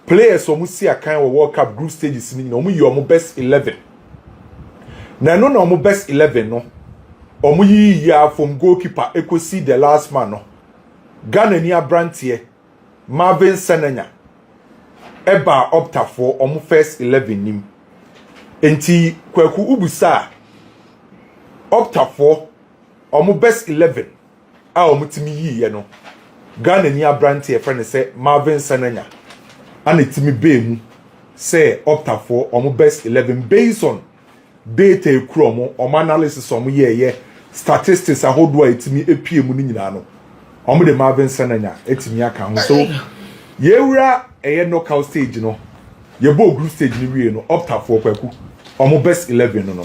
players omu si akan wo World Cup group stages ni omu yi omu best 11 na no na omu best 11 no omu yi ya from goalkeeper ekosi the last man no Ghana ni abrantie Marvin Senenya eba opta for omu first 11 nim enti kwaku ubusa opta for omu best 11 a omu timi yi ye no Ghana ni abrantie friend say Marvin Senenya and itimi bemu say opta for omu best 11 based on data ekuro omu analysis omu ye statistics ahodo itimi epie mu ni nyina no omu de Marvin Senenya etimi aka ho so yewura knockout stage no yebo group stage ni wie no opta for kwaku omu best 11 no.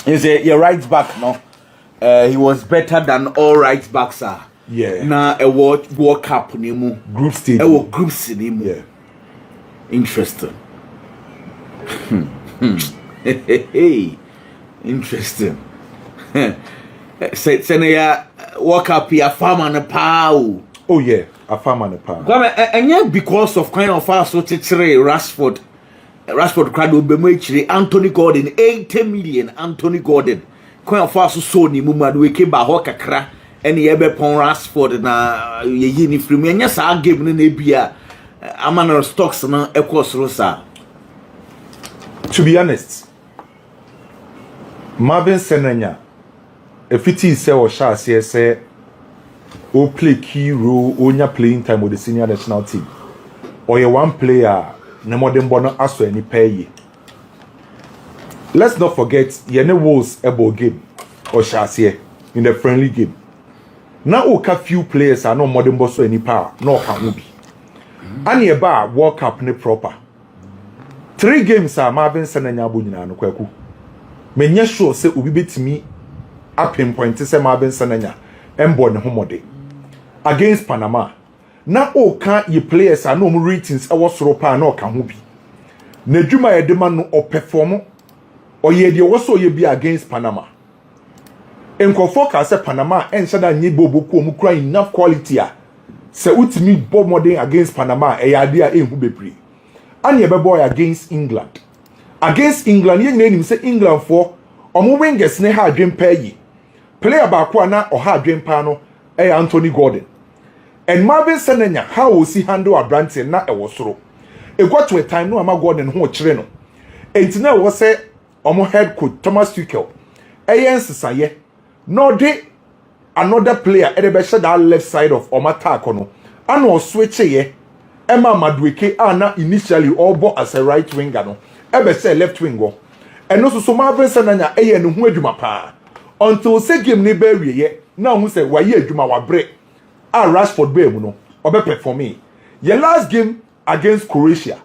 Is your right back no he was better than all right backs are. Yeah. Na a World Cup ni mu group stage. Groups ni mu. Yeah. Interesting. Hey. Interesting. Say ya World Cup ya farm and pow. Oh yeah, a farm and pow. And yet because of kind of fast so Rashford crowd will be Anthony Gordon 80 million Anthony Gordon. Kind of fast so ni mu mad we came by Hokakra. Any ebe pon Rashford na ye ni free me nya sa game no na bia amana stocks na equals rosa. To be honest, Marvin Senenya efiti se o sha say o play key role onya playing time with the senior national team or you one player na modern bono aso any pay. Let's not forget yene was ebo game or sha in the friendly game. Now oka few players are no modern boss any power no can be. And ye ba World Cup ne proper. 3 games are Marvin Senenya bu nyina no kwaku. Menya sure say obi betimi apin point say Marvin Senenya embo ne homode against Panama. Na oka ye players are no ratings e wosoro pa na oka ho bi. Na dwuma ye de ma no o perform o ye de woso ye bi against Panama. Enkofo ka se Panama enshada nyi boboku omu kura enough quality a se utimi bob modern against Panama e yade a enhu bebre ane boy against England ye nyina nim se England for omu wingers ne ha adwen pa yi player ba ko na o ha adwen pa no e Anthony Gordon and Marvin Senenya how will see handle a branch na e wosoro e got to a time no ama Gordon ho kire no entina wo se omu head coach Thomas Tuchel ensisaye no de another player e be that left side of Omata kono and o switch ye Emma Madueke ana initially all bought as a right winger no e be say left winger and no so Marvin Senenya e ye no ho adwuma pa until say game ni be wie na hu say wa ye adwuma wa bre a Rashford be mu no obe perform ye last game against Croatia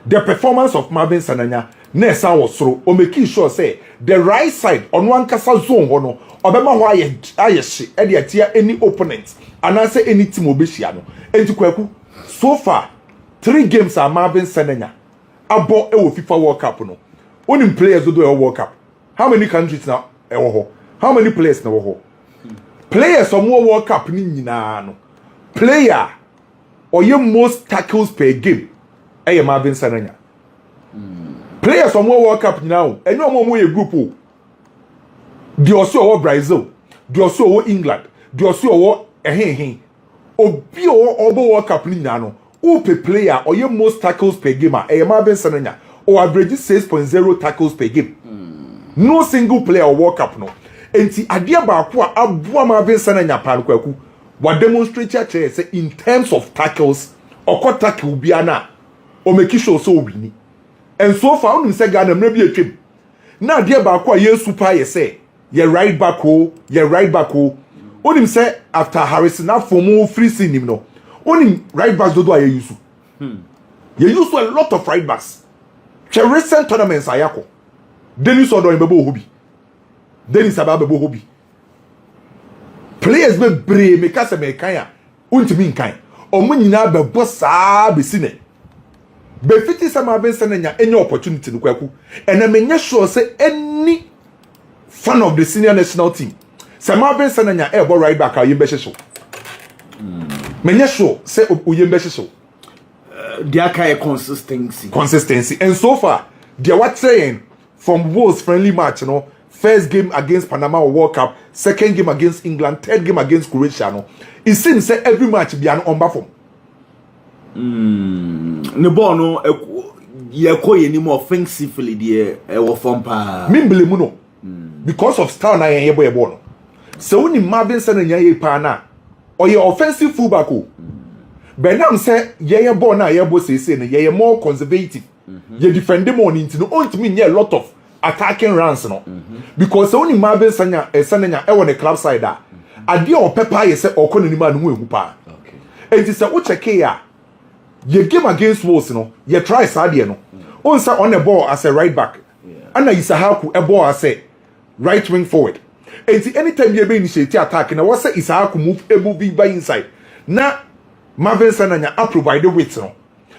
the performance of Marvin Senenya na esa wosoro o make sure say the right side on one kasa zone ho no obema ho aye she e de atia any opponent and say any team obehia no enti kwaku so far 3 games are Marvin Senenya abo e wo FIFA World Cup no onim players do the World Cup how many countries now e wo ho how many players na wo ho players of World Cup ni nyina no player or your most tackles per game e Marvin Senenya players from World Cup now and no more a group o the also Brazil the also England the also obi o World Cup ni no o pe player or your most tackles per game e Marvin Senenya or average 6.0 tackles per game no single player World Cup no enti adia ba ko aboa Marvin Senenya pan kwaku wa demonstrate che say in terms of tackles okọ tackle bia na o make sure so wini. And so far, on say Ghana maybe a trip. Now, dear Bakwa, ye super, ye say, ye right back, ye right back. On him say, after Harrison, now for more free scene him no. On him right backs do I use. You use a lot of right backs. The recent tournaments ayako. Dennis Odo in Bebo Hobby. Dennis Ababo Hobby. Players be brave, make us a mekaya. Untimin kind. Or when you now be boss, be seen. Be fiti sa Marvin Senenya any opportunity no kwaku and I menya sure say any fan of the senior national team sa Marvin Senenya e bo right back a yembe hyeso menya sure say uyembe hyeso There kind consistency. And so far, they were saying from Wolves friendly match, you know, first game against Panama or World Cup, second game against England, third game against Croatia, no. It seems that every match be an on-form. Ne ball no ye any more offensively there from pa. Mimble no. Because of style na ye boy ball. So when Marvin Sananya ye pa na or your offensive fullback. Benam say ye ball na ye bo say ye more conservative. Ye defend them on into no only mean a lot of attacking runs no. Because only Marvin Sananya e won the club side da. Ade on pepper ye say okon ni man hu egu pa. Okay. And it's a wo check here. Ye game against Wolves no, ye try Sadia no. Onsa on the ball as a right back. And Isahaku a ball as a right wing forward. And anytime you be initiate attack, and I was say Isahaku move by inside. Now Marvin Sananya provide the width no.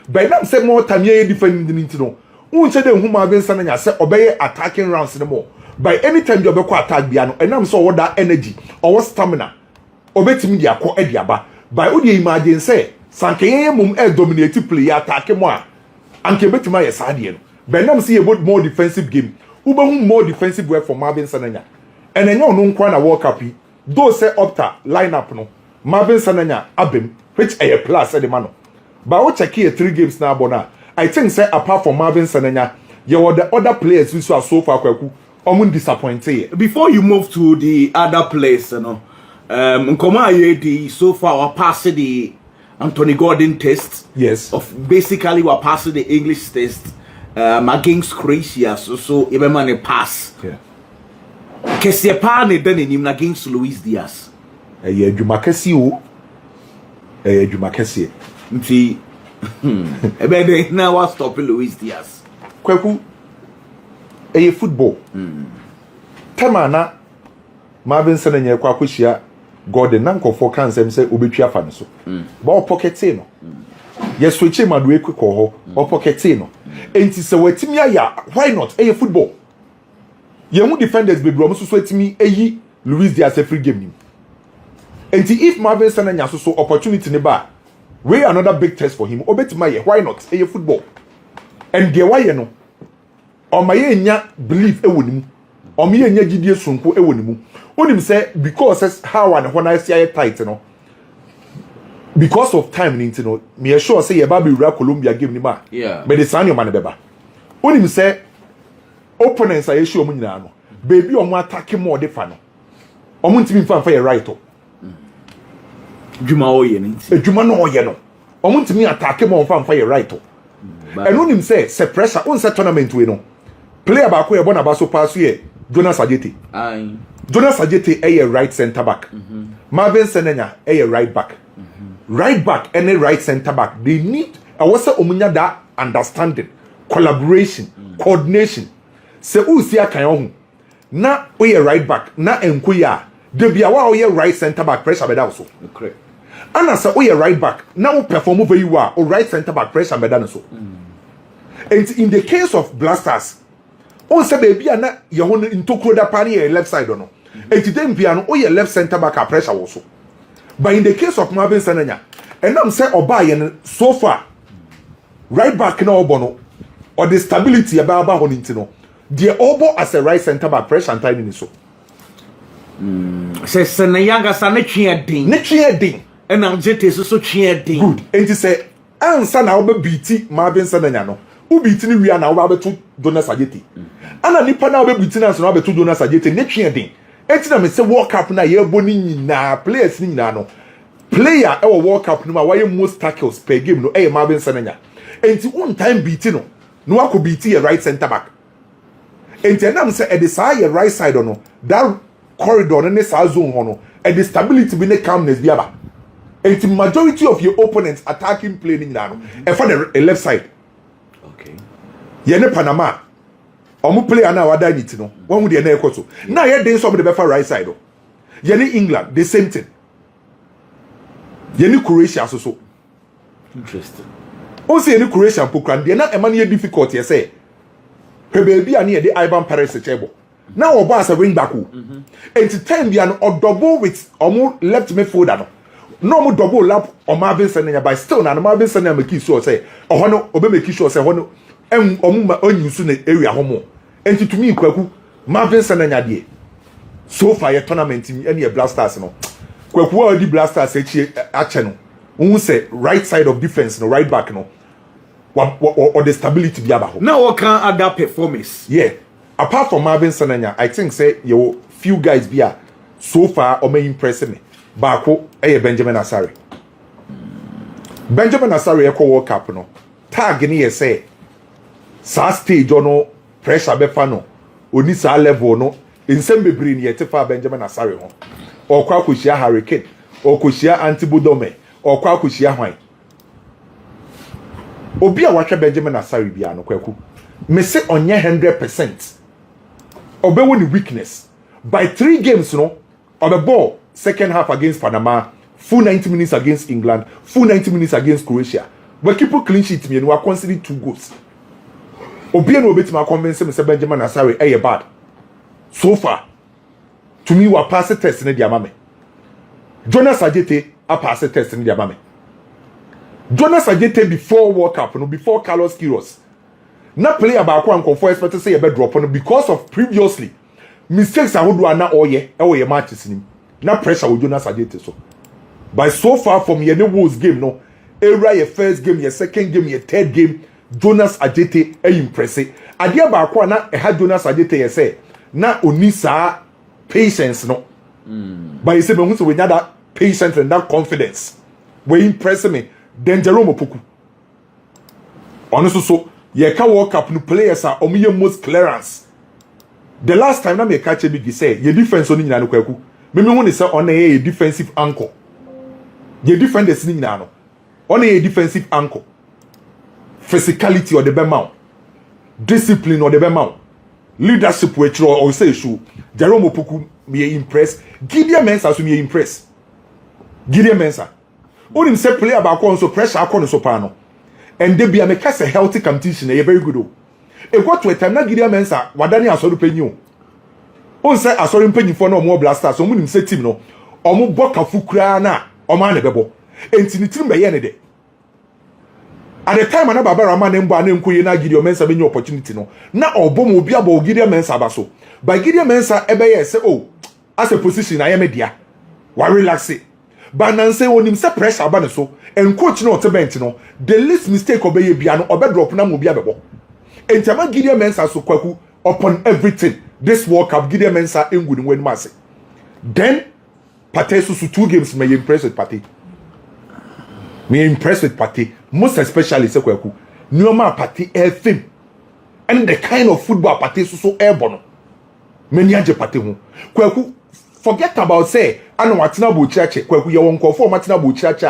By now say more time ye defending into no. Unche de who Marvin Sananya say obey attacking rounds no more. By any time you be attack biano, and I'm so what that energy or stamina. Obetimi dia ko ediaba. By what you imagine say Sankeye mum dominated player attack mo anke betima ye sadie no benam see about more defensive game ubehum more defensive work for Marvin Sananya and enyo no nkwa na World Cup do say opta lineup no Marvin Sananya abem which a plus the man but we check here 3 games na bona I think say apart from Marvin Sananya you were the other players who are so far kwaku omun disappointed. Before you move to the other players you know nkoma ye so far we pass the Anthony Gordon test. Yes. Of basically we're passing the English test against Croatia. So even man a pass. Yeah. Kese pa ne done him against Luis Diaz. Eye adwuma kese o. Eye adwuma kese. Nti ebe de na wa stop Luis Diaz. Kwaku eye football. Tamana Marvin Sananya kwa kwishia Gordon nanko for cancel say obetwa fa no so ba o pocket no ye switch ma do quick ho o pocket no enti se watimi aya why not e football ye mu defenders be bro so atimi eyi Luis Diaz free game nim enti if Marvin Sananya so opportunity ne ba we another big test for him obetima ye why not e football and ge why no o ma ye nya belief e wonimu o ma ye nya gidie sunko e wonimu onim say because how and when I see tight no because of time you know me sure say you be Colombia game ni ma yeah but the san your man beba onim say opponents are issue omun nyina no baby omo attack more de fa no omo ntimi fa fa right to djuma oye ni djuma no oye no omo ntimi attack more fa fa right to and onim say pressure on set tournament we no player ba ko e bona ba so pass here Jonas Ajete aye Jonas Ajete a right centre back. Marvin Sananya a right back. Right back and a right centre back. They need awasa omunya that understanding, collaboration, coordination. Se usia kan na we right back na enkoya. De bia wa we right centre back pressure beda also. Correct. Ana se we right back na we perform very well or right centre back pressure beda so. And in the case of Blastars, on se baby na ye ho intokro da pani left side no. And today piano or your left center back pressure also. But in the case of Marvin Sananya, and I'm saying Obayan so far, right back in Obono, or the stability about Honintino, the obo as a right center back pressure and timing so. Says Sanayanga Sanachia Ding. Nachia Ding. And I'm just so cheer ding. Good. And to say, answer now BT Marvin Sananya. Who beating we are now about to Jonas Ajete. And a nipa now be beating us now about to Jonas Ajete, Nachia Ding. Etina me say World Cup na ye boni na players ni na no player e wo World Cup no ma why most tackles per game no e Marvin Sananya enti one time beat no no akọ beat your right center back enti na me say e dey say your right side no that corridor no ne sa zone ho no e dey stability be ne calmness bi aba enti majority of your opponents attacking play ni na no e for the left side okay ye ne Panama omu player na wada niti no one with the na ekoto na ye dey some the befa right side ye ni England the same thing ye ni Croatia so interesting o say ye ni Croatia pokran de na e man ye difficult ye say pe baby ani ye dey Ivan Perez chebo na obo as a wing back o enti time bia no odobo with omu left midfielder no no mo double lap on Marvin Senanya, but still na Marvin Senanya make sure say no obe make sure say no omuma onyusu na area homo enti to me kwaku Marvin Senanya de so far your tournament any Blastars no kwaku all the Blastars ache no who say right side of defense no right back no or the stability be about now what can other performance yeah apart from Marvin Senanya I think say you few guys be so far or may impress me Bako Benjamin Asari. Benjamin Asari Echo World Cup no. Tag ni say sa stage no pressure be fa no. Oni sa level no. Insem bebre ni etefa Benjamin Asari ho. Okwa akohia Hurricane, okohia Antibodome, okwa akohia hwan. Obi a watwa Benjamin Asari bia no kwaku. Me say onye 100%. Obewo ni weakness. By 3 games no, obe ball second half against Panama, full 90 minutes against England, full 90 minutes against Croatia. We keep a clean sheet me and we are considering 2 goals. Obi no bit my convince me say Benjamin Asari bad. So far, to me we pass the test in the amame. Jonas Ajete a pass the test in the amame. Jonas Ajete before World Cup, no before Carlos Queiroz. Not play about one comfort expect to say a bad drop on because of previously mistakes I would do na oye matches in him. Na pressure with Jonas Ajete so. But so far from your Wolves game no, era your first game, your second game, your third game, Jonas Ajete impressive. Adia ba kwa na had Jonas Ajete say na onisa patience no. But you say me we need that patience and that confidence. We impress me. Then Jerome Opoku. Honestly so, ye ka World Cup no players are omiye most clearance. The last time na me catch a big say, your defense oni nyina no kwaku. Me want to say on a defensive anchor. The defenders ni nyina no. On a defensive anchor. Physicality or the bemount. Discipline or the bemount. Leadership which or say show. Jerome Opoku me impress. Gideon Mensah so me impress. Gideon Mensah. Only say play about kon so pressure kon so pano. And they be a make a healthy competition e very good o. E got to a time na Gideon Mensah wadani aso do penyu. On say asori mpanyifo na omo Blackstar so munim say team no omo boka fukura na omo ane bebo enti ni team be ye ne de at the time na baba rama ne mbo ane nkoye na Gideon Mensah be new opportunity no na obom obi aba Gideon Mensah ba so by Gideon Mensah ebe ye say oh as a position I am media wa relax it but nan say onim say pressure ba ne so en coach no te bench no the least mistake obeye bia no obe drop na mo bia bebo enti ama Gideon Mensah so kwaku upon everything this World Cup Gideon Mensah engudi when massive. Then Partey so 2 games may impress with Partey. Me impressed with Partey most especially say kwaku Nyoma Partey FM and the kind of football Partey so airborne. Many age Partey ho kwaku forget about say anu watina bo church kwaku ye won kofo matina bo church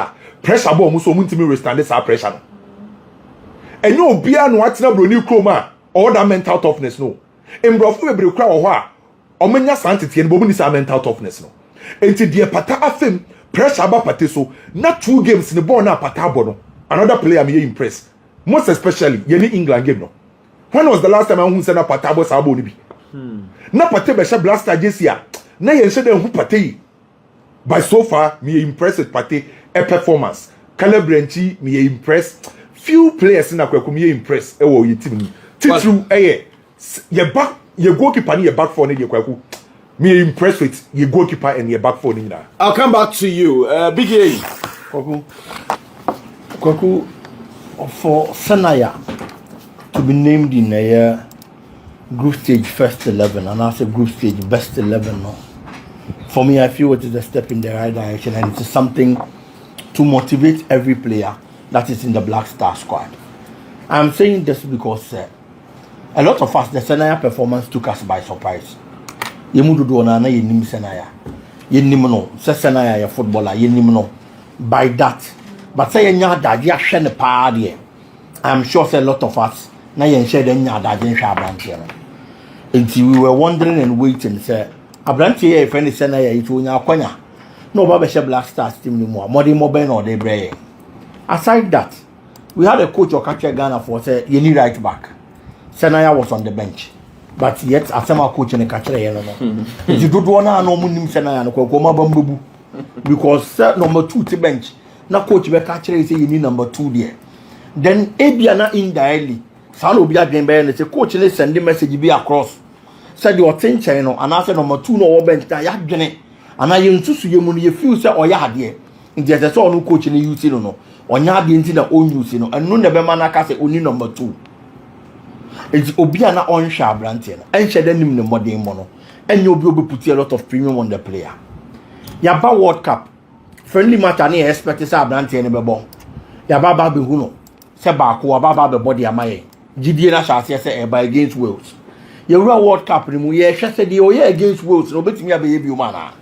pressure ball mo so muntimi restand this pressure no. Enyo obi anu watina bro ni chroma or that mental toughness no. Embrofo bebre kra wo ho a omanya santete ne bo ni sa mental toughness no enti de pata afem pressure ba pate so na 2 games ne ball na pata bo no another player me impress most especially ye ni England game no when was the last time I hu say na pata bo sa bo ni bi na pate be sha Blackstar jersey a na ye nse de hu pate yi but so far me impress with pate a performance Calabrenchi me impress few players na kwaku me impress e wo ye team ni titru your goalkeeper and your back four need kwaku. Me impressed with your goalkeeper and your back four need. I'll come back to you. Big A. Kwaku for Senaya to be named in a group stage first 11 and also group stage best 11 no. For me I feel it is a step in the right direction and it is something to motivate every player that is in the Blackstar squad. I'm saying this because a lot of us, the Senaya performance took us by surprise. Yemudu na yenim Senaya. Yenim no, se Senaya ya footballer, yenim no. By that. But say nya da dia hwe ne pa de. I'm sure say a lot of us na yen share the nya da den hwe abrantie no. Until we were wondering and waiting say abrantie e friend Senaya itu nya akwanya. No ba be share Blackstar team ni mo. Modi mo be no de bre. Aside that, we had a coach of Ghana for say you need right back. Senaya was on the bench, but yet Asema coach in the catcher. You do one no munim Senaya no Koma Bambu. because number 2 to bench. Na coach be catch say you need number 2 there. Then Ebiana indirectly. San obi adwen be say coach le send the message be across. Said the attention no and I said number 2 no bench ta ya dwene. And I nsusu ye mu no ye feel say oya ade. Nti ese so no coach ni use no. Onya ade nti na on use no. Enu na be man aka say oni number 2. Enti obi ana on hwa abrante no. Enhye da nim ne modern mo no. Enye obi put a lot of premium on the player. Yaba World Cup. Friendly match ani expect say abrante ne be bon. Yaba ba be hu no. Se ba ko aba be body amaye. Gidie na sha say e ba against Wales. Yewura World Cup ni mu ye hwe se de o ye against Wales no betimi abaye bi o mana.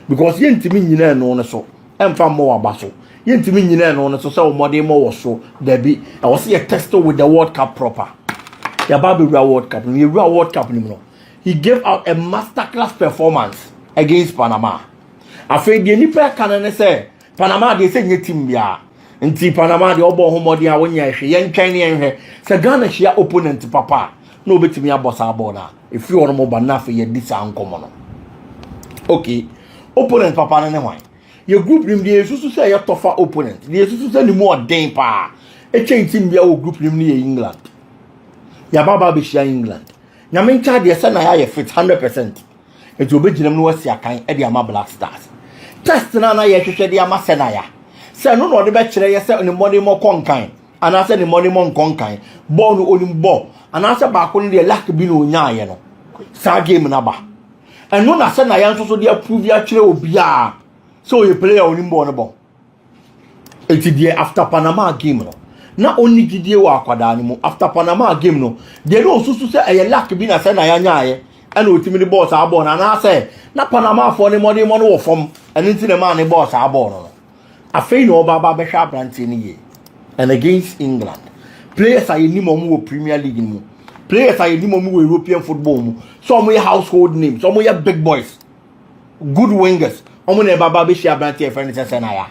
Because yentimi nyina no ne so. Emfa mo aba so. Yentimi nyina no ne so say o modern mo wo so. There be I was here tested with the World Cup proper. Yaba be World Cup. Yewura World Cup ni mu no. He gave out a masterclass performance against Panama. Afei de nipa kan ne say Panama de say nye team bia. Nti Panama de obo homodi a wonya hwe ye ntwan ne hwe. Say Ghana hia opponent papa. No betimi abosa abona. If you ono ba na fe ye disa ankomo no. Okay. Opponent papa ne wan. Your group nim de susu say ye tougher opponent. De susu say ni mo den pa. E chen team bia o group nim ni England. Ya baba be share England. Nyame ncha de say na ya fit 100%. Enti obeginem no wasi akan e de ama Blackstars. Test na ye hwehwe de ama Senaya. Say no no de be kire ye say ni money mo konkan. Ana say ni money mo konkan. Ball no onim ball. Ana say ba ko ni de lack bi no nyaaye no. Sa game na ba. Eno na Senaya nso so de approve ya kire obi a. So you player onim ball no ball. Enti de after Panama game no. Na only gidie wa akwada ni mu after Panama game no. De no susu say e lack bi na Senaya nyaaye. And ultimately boss are born and I say na Panama for the money wo from and into the man the boss are born. I feel no baba be sharp ye. And against England. Players are ni mo Premier League mu. Players are ni mo European football mu. Some household names, some big boys. Good wingers. Omo ne baba be sharp branch friend Senaya.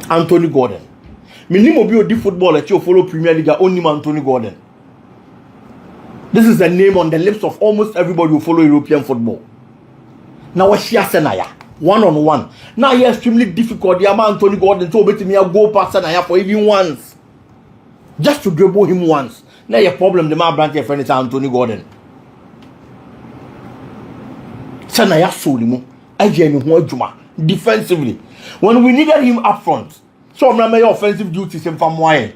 Anthony Gordon. Me ni mo bi odi football e follow Premier League only Anthony Gordon. This is the name on the lips of almost everybody who follow European football. Now we share Senaya one-on-one. Now it's extremely difficult. The amount Anthony Gordon to obey me go past Senaya for even once. Just to dribble him once. Now your problem the man branch your friend is Anthony Gordon. Senaya solimu. Defensively. When we needed him up front, so I'm not offensive duties in Famoye.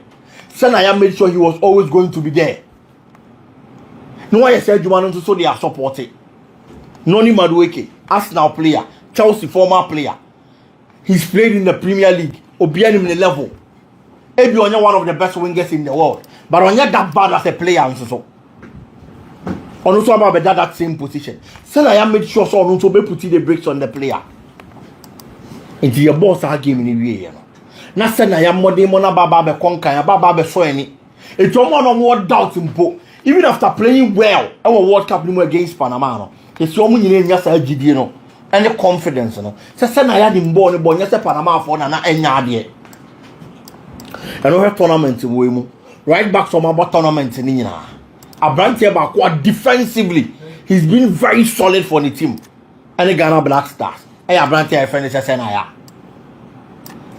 Senaya made sure he was always going to be there. No one said you want to so they are supported. Noni Madueke, Arsenal player, Chelsea former player. He's played in the Premier League. Obianim in the level. Maybe only one of the best wingers in the world. But only that bad as a player and so. Also about that same position. So I am made sure so on to be putting the brakes on the player. Into your boss are game in the way, you know. Na say na ya modern mona baba be konkan, baba be so any. It's one more doubt in both. Even after playing well, our World Cup against Panama, no. It's so many years GD, no. Any confidence, no. Say na ya di mbo ni bon say Panama for na enya ade. And we have tournament we mu. Right back from about tournament ni nyina. Abrante ba kwa defensively, he's been very solid for the team. And the Ghana Blackstars. Hey Abrante friend say na ya.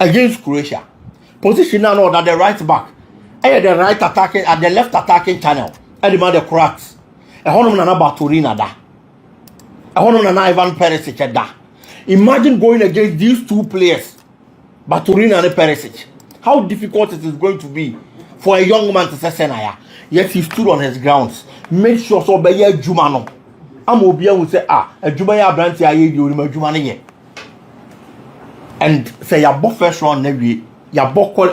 Against Croatia. Position now that the right back. Hey the right attacking at the left attacking channel. And the man the cracks. A honor na Baturina da. A honor na Ivan Perisic da. Imagine going against these two players, Baturina and Perisic. How difficult it is going to be for a young man to say Senaya. Yet he stood on his grounds. Made sure so be ye Jumano. I'm Obia will say a Jumaya branch aye you Jumani ye. And say ya both first round every ya both call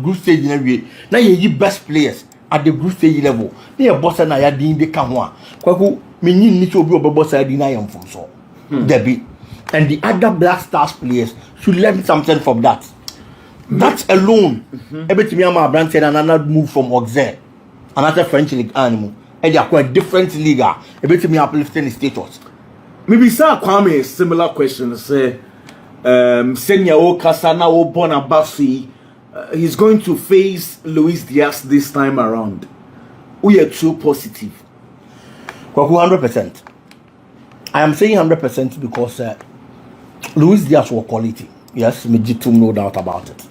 group stage in every. Now ye best players at the group stage level. They are boss na ya din de kan ho a. Kwaku menyin ni so obi obeboss adi na yam from so. Debbie. And the other Blackstars players should learn something from that. That alone, everything my brand said another move from Auxerre, another French league animal, and they are quite different league. Everything me uplifting the status. Maybe sir Kwame a similar question. Say, Senya Okasana Obona Bafsi, he's going to face Luis Diaz this time around. We are too positive. 100%. I am saying 100% because Luis Diaz was quality. Yes, Mijitum, no doubt about it.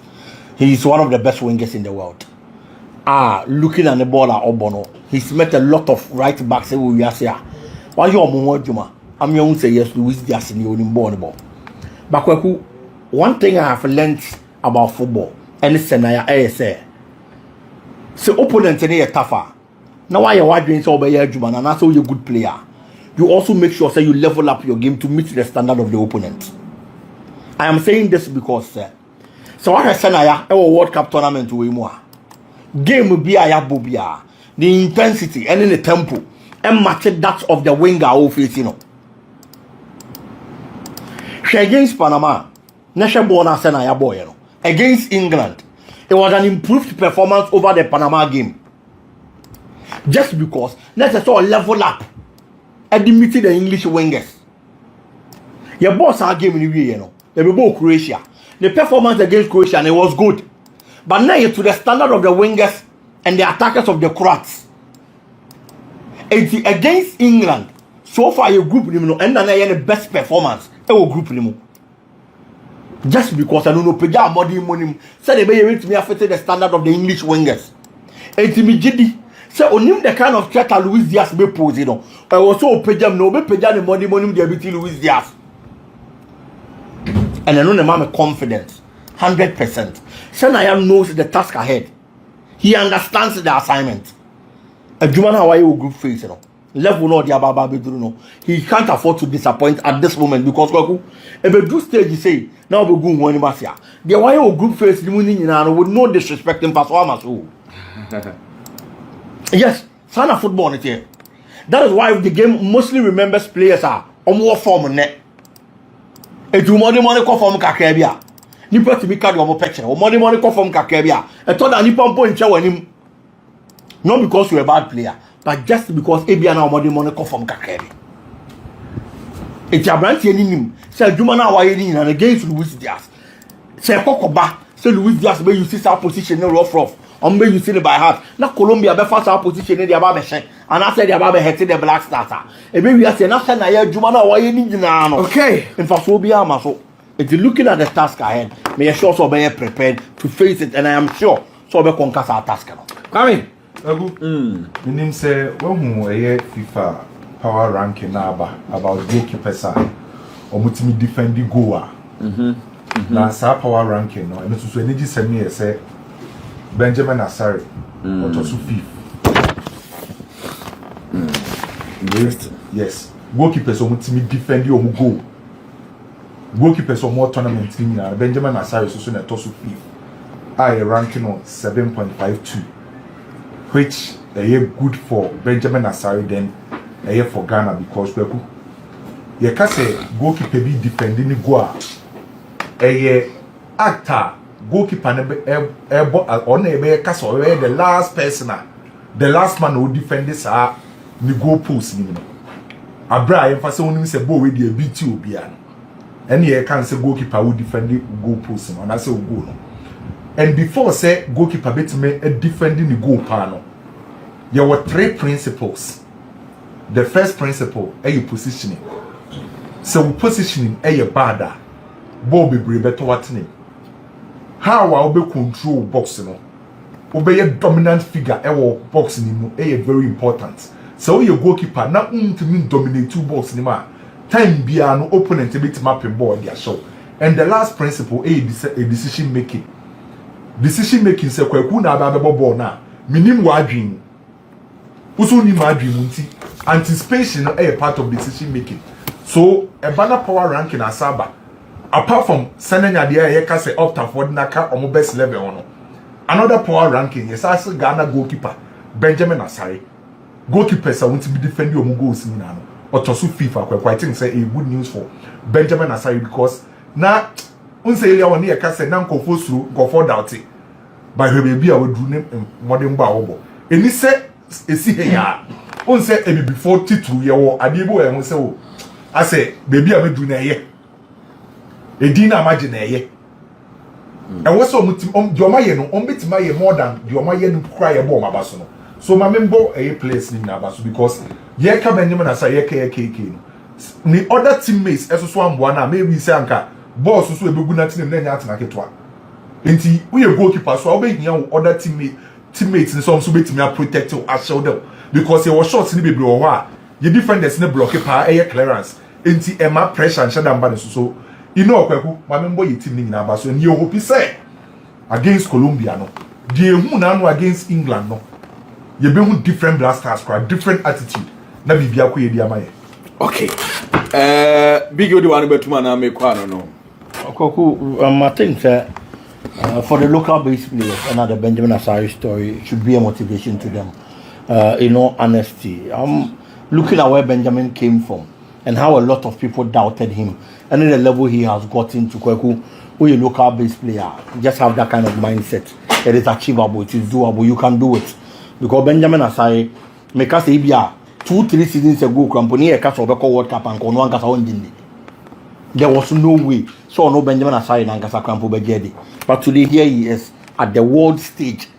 He's one of the best wingers in the world. Looking at the ball at Obono, he's met a lot of right backs. Why you are Juma? I'm going to say yes, Luis Diaz in the ball. But one thing I have learned about football, and it's say, so opponent is tougher. Now why you are doing so by Juma, and that's you're a good player. You also make sure you level up your game to meet the standard of the opponent. I am saying this because so what I said a World Cup tournament we more game will be a bobia the intensity and in the tempo and match that of the winger who facing against Panama national bonus and boy against England it was an improved performance over the Panama game just because let's sort of level up and meet the English wingers your boss our game in the they were Croatia. The performance against Croatia and it was good. But now to the standard of the wingers and the attackers of the Croats. Against England, so far your group and then the best performance. Group just because I don't know Peja Modi Monim said they may to me affected the standard of the English wingers. So onim the kind of threat Luis Diaz be pose, I was so Peja no be Peja the Modi Monim the Luis Diaz. And I know the man confidence, 100%. Senaya knows the task ahead. He understands the assignment. A Juman Hawaii will group face, level no dia baba bedru he can't afford to disappoint at this moment because if a do stage you say now we go one masia the why group face the money with no disrespect in performance. Yes, sana football it here. That is why the game mostly remembers players are on more form net. E do money call from kakabia. Nipa to be carry omo picture. Money call from kakabia. E thought that nipa mpo nche wanim. Not because you're a bad player, but just because ebia na money call from kakabia. E ti abranti enim. Say adwuma na waye ni na against Luis Diaz. Say kokoba, say Luis Diaz be you see our position no rough. Be you see it by heart. Na Colombia be fast our position in the aba be hye. And I said the aba be hit the Blackstar. E be we say na say na ya adwuma na waye ni nyina no. Okay. In fact so be am so. If you're looking at the task ahead, may sure so be prepared to face it, and I am sure so be conquer our task. Coming. Minim say when who a FIFA power ranking about goalkeeper side or mutimi defend the goal. Na sa power ranking no. And so energy send me say Benjamin Asare or to fifth. Yes. Goalkeeper so mutimi defend the goal. Goalkeepers or more tournament team Benjamin Asare so na tosu fifth. I ranking on 7.52, which they good for Benjamin Asare then they for Ghana because you can say goalkeeper be defending the goal. Actor goalkeeper on a castle the last person, the last man who defend this the goal post. Abra emphasis on him say bo we dey beat you obiano. And here can say goalkeeper will defend the goal post and I say goal. And before say goalkeeper bet me defending the goal panel. There were three principles. The first principle is positioning. So positioning is bad. Ball be better watching. How I will control boxing. Obey a dominant figure boxing is very important. So your goalkeeper not to mean dominate two balls anymore. Time be an opponent a bit mapping board their show. And the last principle is a decision making. Decision making say kwekuna ababa ball na minim wa dream. Uso ni ma dream anticipation is a part of decision making. So a banner power ranking asaba apart from sending idea here can say up to for naka or best level on. Another power ranking yes as Ghana goalkeeper Benjamin Asare. Goalkeepers are want to be defending your goals in now. Or to FIFA, I think say a good news for Benjamin Asare because now unse earlier one year can say now go for doubt by her baby I will do name modern baobo. And he said see here unse e before title year or adibo and say oh I say baby I will do na ye e dina imagine na ye and what's so dioma ye no on betima ye more than dioma ye no cry e bo mabaso no so my member a place ni na baso because ye ka Benjamin Asare ye KK no ni other teammates eso so amboa na maybe say anka boss so ebegu na team na nya atena ketwa enti we a goalkeeper so obehia other teammates in some so betimi protect you as shoulder because you was shots ni bebre wo ho a your defenders ne block pa clearance enti ema pressure and shada mba so you know Kwaku ma membo ye team ni nyina ba so ni hope say against Colombia no the hu na no against England no ye be hu different Blackstars crowd different attitude na bibia ko ye di amaye. Okay. Big Odi one betuma na me kwa no. Kwaku, I think that for the local based players, another Benjamin Asari story should be a motivation to them. In all honesty, I'm looking at where Benjamin came from and how a lot of people doubted him, and in the level he has gotten to. Kwaku, who a local based player, just have that kind of mindset. It is achievable, it is doable, you can do it. Because Benjamin Asari, make us say, 2-3 seasons ago, Cramponi a cast of a World Cup and Kono Ankasa on. There was no way. So no Benjamin Asari and Ankasa Crampo Bejedi. But today here he is at the world stage